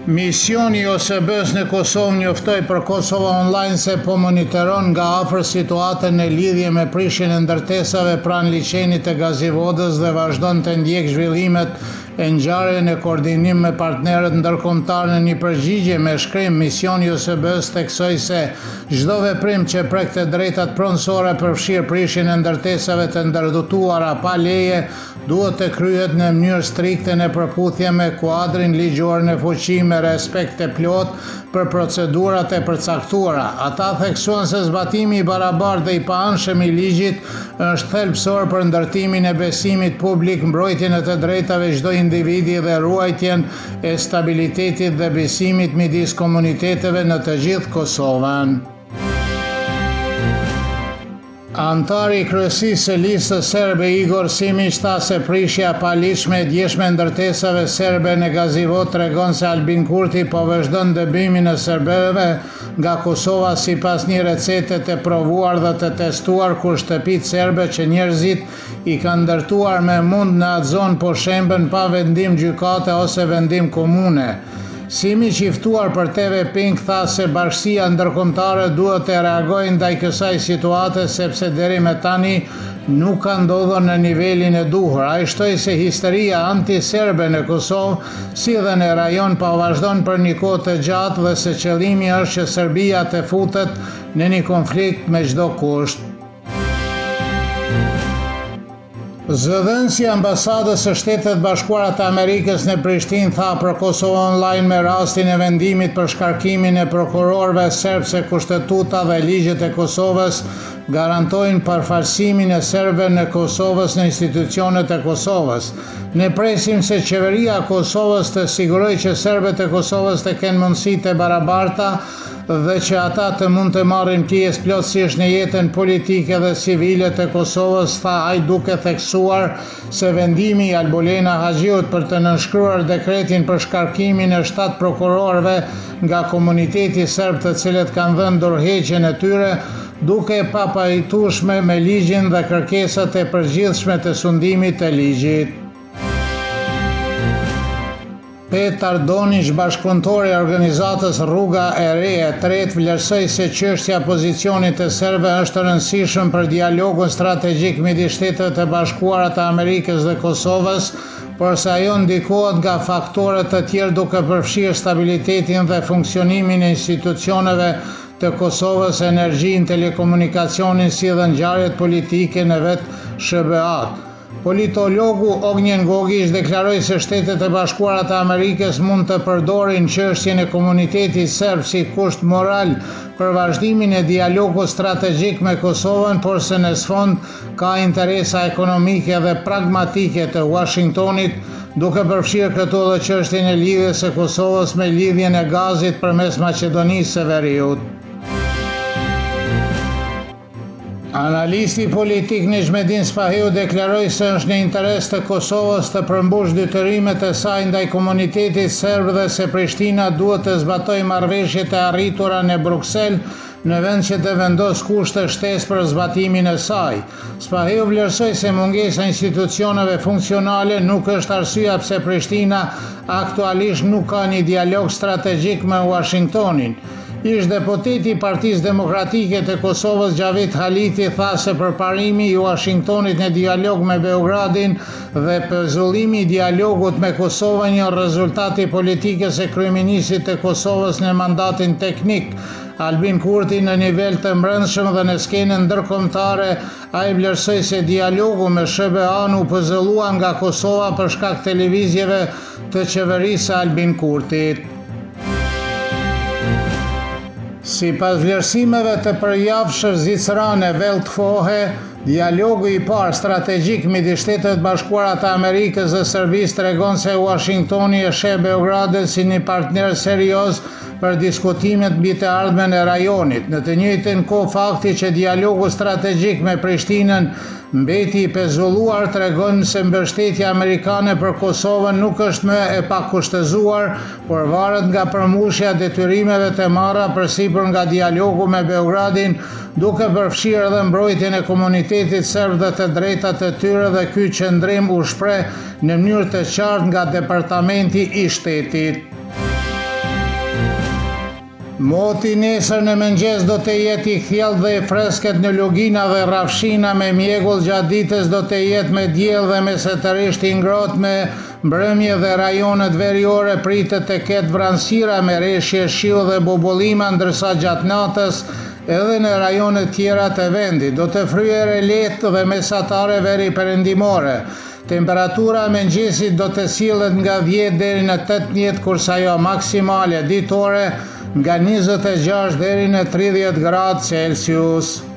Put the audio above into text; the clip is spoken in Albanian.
Misioni i OSBE-s në Kosovë njoftoi për Kosova Online se po monitoron nga afër situatën në lidhje me prishjen e ndërtesave pranë liçenit të Gazivodës dhe vazhdon të ndjek zhvillimet e ngjarjeve në koordinim me partnerët ndërkombëtar. Në një përgjigje me shkrim, misioni i OSBE-s theksoi se çdo veprim që prek të drejtat pronësore përfshir prishjen e ndërtesave të ndërtuara pa leje duhet të kryhet në mënyrë strikte në përputhje me kuadrin ligjor në fuqi me respekt të plot për procedurat e përcaktuara. Ata theksuan se zbatimi i barabartë dhe i paanshëm i ligjit është thelbësor për ndërtimin e besimit publik, mbrojtjen e të drejtave çdo individi dhe ruajtjen e stabilitetit dhe besimit midis komuniteteve në të gjithë Kosovën. Antari i kryesisë së listës serbe Igor Simić tha se prishja e paligjshme e djeshme e ndërtesave serbe në Gazivod tregon se Albin Kurti po vazhdon dëbimin e serbëve nga Kosova sipas një recete të provuar dhe të testuar kur shtëpitë serbe që njerëzit i kanë ndërtuar me mund në atë zonë po shemben pa vendim gjykate ose vendim komune. Simić, i ftuar për TV Pink, tha se bashkia ndërkombëtare duhet të reagojë ndaj kësaj situate sepse deri me tani nuk ka ndodhur në nivelin e duhur. Ai shtoi se histeria anti-serbe në Kosovë, si dhe në rajon, po vazhdon për një kohë të gjatë dhe se qëllimi është që Serbia të futet në një konflikt me çdo kusht. Zëdhënësi i ambasadës së Shtetet Bashkuara të Amerikës në Prishtinë tha për Kosova Online me rastin e vendimit për shkarkimin e prokurorëve serb se kushtetuta dhe ligjet e Kosovës garantojnë përfaqësimin e serbëve në Kosovës në institucionet e Kosovës. Ne presim se qeveria e Kosovës të sigurojë që serbët e Kosovës të kenë mundësitë e barabarta dhe që ata të mund të marrin pjesë plotësisht në jetën politike dhe civile të Kosovës, tha ai, duke theksuar se vendimi i Albolena Haxhiut për të nënshkruar dekretin për shkarkimin e 7 prokurorëve nga komuniteti serb të cilët kanë dhënë dorëheqjen e tyre duke papajtueshme me ligjin dhe kërkesat e përgjithshme të sundimit të ligjit. Petar Donić, bashkëpunëtori i organizatës Rruga e Re e Tretë, vlerësoi se çështja e pozicionit të serbëve është e rëndësishme për dialogun strategjik midis Shtetet e Bashkuara të Amerikës dhe Kosovës, por se ajo ndikohet nga faktore të tjerë duke përfshirë stabilitetin dhe funksionimin e institucioneve të Kosovës, energjinë, telekomunikacionin si dhe ngjarjet politike në vetë SBA. Politologu Ognjen Gogić deklaroi se Shtetet e Bashkuara të Amerikës mund të përdorin çështjen e komunitetit serb si kusht moral për vazhdimin e dialogut strategjik me Kosovën, por se në sfond ka interesa ekonomike dhe pragmatike të Washingtonit, duke përfshirë këto dhe çështjen e lidhjes së Kosovës me lidhjen e gazit përmes Maqedonisë së Veriut. Analisti politik Nexhmedin Spahiu deklaroi se është në interes të Kosovës të përmbushë detyrimet e saj ndaj komunitetit serb dhe se Prishtina duhet të zbatojë marrëveshjet e arritura në Bruksel në vend që të vendos kushte shtesë për zbatimin e saj. Spahiu vlerësoi se mungesa e institucioneve funksionale nuk është arsyeja pse Prishtina aktualisht nuk ka një dialog strategjik me Washingtonin. Ish-deputeti i Partisë Demokratike të Kosovës Xhavit Haliti tha se përparimi i Washingtonit në dialog me Beogradin dhe pezullimi i dialogut me Kosovën janë rezultati i politikës e kryeministit të Kosovës në mandatin teknik Albin Kurti në nivel të brendshëm dhe në skenën ndërkombëtare. Ai vlerësoi se dialogu me SBA-n u pezullua nga Kosova për shkak të lëvizjeve të qeverisë së Albin Kurtit. Sipas vlerësimeve të përjavshme zicrane Weltwoche, dialogu i parë strategjik midis Shtetet Bashkuara të Amerikës dhe Serbisë tregon se Washingtoni e sheh Beogradin si një partner serioz për diskutimet mbi të ardhmen e rajonit. Në të njëjtën kohë, fakti që dialogu strategjik me Prishtinën mbeti i pezulluar tregon se mbështetja amerikane për Kosovën nuk është më e pakushtëzuar, por varet nga përmbushja e detyrimeve të marra përsipër nga dialogu me Beogradin, duke përfshirë edhe mbrojtjen e komunitetit serb dhe të drejtat e tyre, dhe ky qëndrim u shpreh në mënyrë të qartë nga Departamenti i Shtetit. Moti nesër në mëngjes do të jetë i kthjellë dhe i freskët në Lugina dhe rrafshina me mjegull, gjatë ditës do të jetë me diell dhe mesetërisht i ngrohtë, me mbrëmje dhe rajonet veriore pritet të ketë vranësira me reshje shiu dhe bubullima, ndërsa gjatë natës edhe në rajonet tjera të vendit do të fryerë lehtë dhe mesatare veri perëndimore. Temperatura e mëngjesit do të sillet nga 10 deri në 18, kurse ajo maksimale ditore nga 26 deri në 30 gradë Celsius.